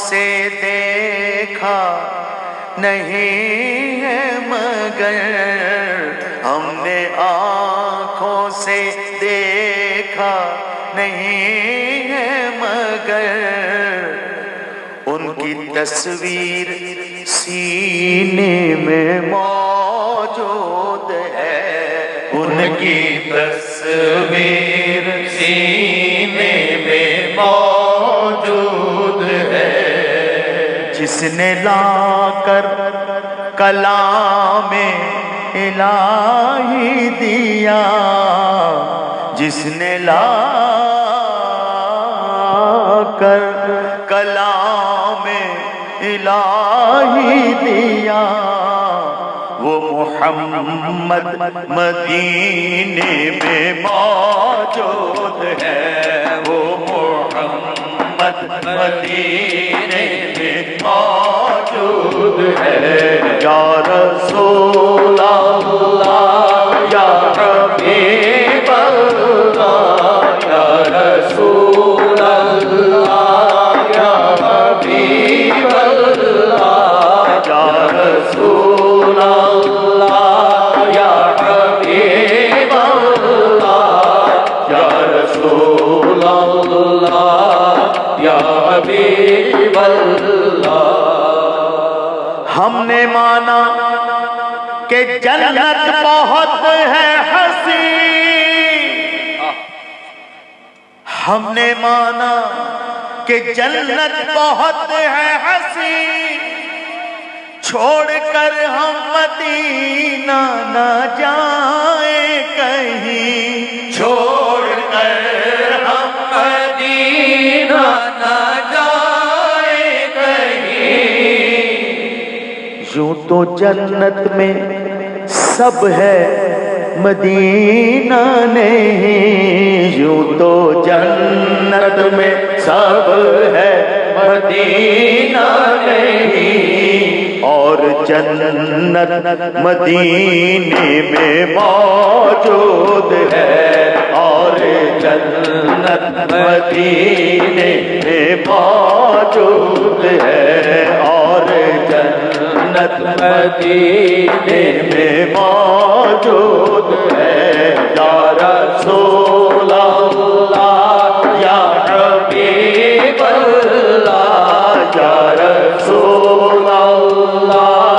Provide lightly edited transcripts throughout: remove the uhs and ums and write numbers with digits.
سے دیکھا نہیں ہے مگر ہم نے آنکھوں سے دیکھا نہیں ہے مگر ان کی تصویر سینے میں موجود ہے ان کی تصویر سینے میں موجود ہے جس نے لا کر کلام الہی دیا جس نے لا کر کلام الہی دیا وہ محمد مدینے میں موجود ہے وہ محمد مدینے میں موجود ہے یا رسول اللہ یا حبیب اللہ یا رسول اللہ یا حبیب اللہ یا رسول اللہ یا حبیب اللہ یا رسول اللہ یا حبیب اللہ ہم نے مانا کہ جنت بہت ہے حسین ہم نے مانا کہ جنت بہت ہے حسین چھوڑ کر ہم مدینہ نہ جائیں کہیں چھوڑ کر ہم مدینہ نہ جائیں کہیں یوں تو جنت میں سب ہے مدینہ نہیں یوں تو جنت میں سب ہے مدینہ نہیں اور جنت مدینے میں موجود ہے اور جنت مدینے میں موجود ہے اور جنت مدینے میں موجود ہے یا رسول اللہ یا حبیب اللہ یا رسول اللہ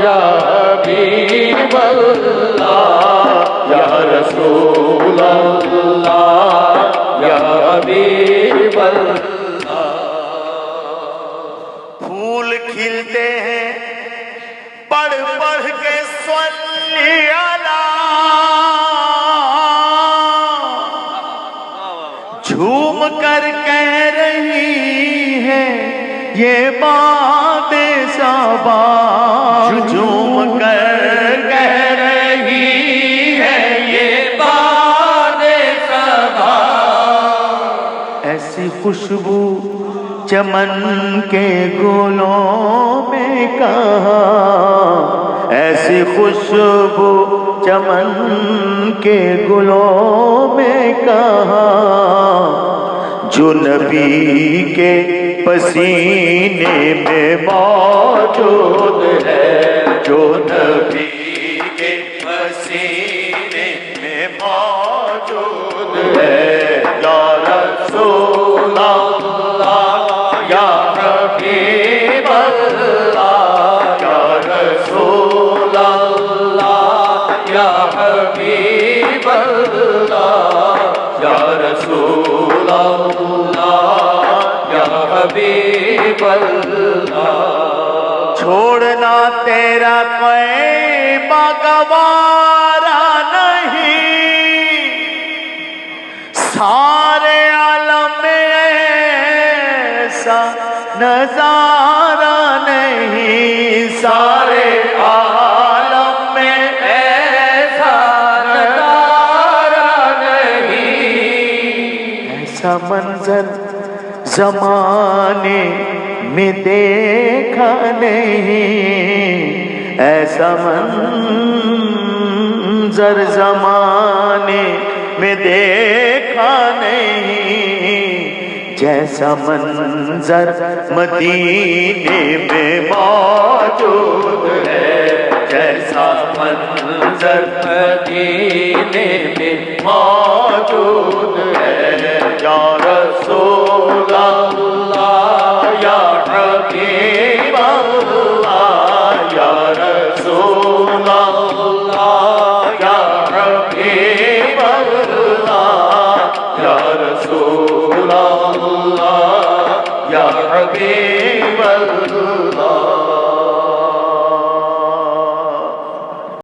یا حبیب اللہ یا رسول اللہ یا حبیب اللہ پھول کھلتے ہیں پڑھ پڑھ کے صلی علی جھوم کر کہہ رہی ہے یہ بات صبا جھوم کر کہہ رہی ہے یہ بات صبا ایسی خوشبو چمن کے گلوں میں کہاں ایسی خوشبو چمن کے گلوں میں کہاں جو نبی کے پسینے میں موجود ہے جو نبی کے پسینے میں موجود ہے یا رسول اللہ یا حبیب اللہ یا رسول اللہ یا حبیب اللہ یا رسول اللہ یا حبیب اللہ چھوڑنا تیرا کوئی گوارا نہیں سارے عالم میں ایسا نظارہ نہیں سارے عالم میں ایسا نظارہ نہیں ایسا منظر زمانے میں دیکھا نہیں ایسا منظر زمانے میں دیکھا نہیں جیسا منظر مدینے میں موجود ہے، جیسا منظر مدینے میں موجود ہے، یا رسول اللہ یا حبیب اللہ، یا رسول اللہ یا حبیب اللہ، یا رسول اللہ یا حبیب اللہ۔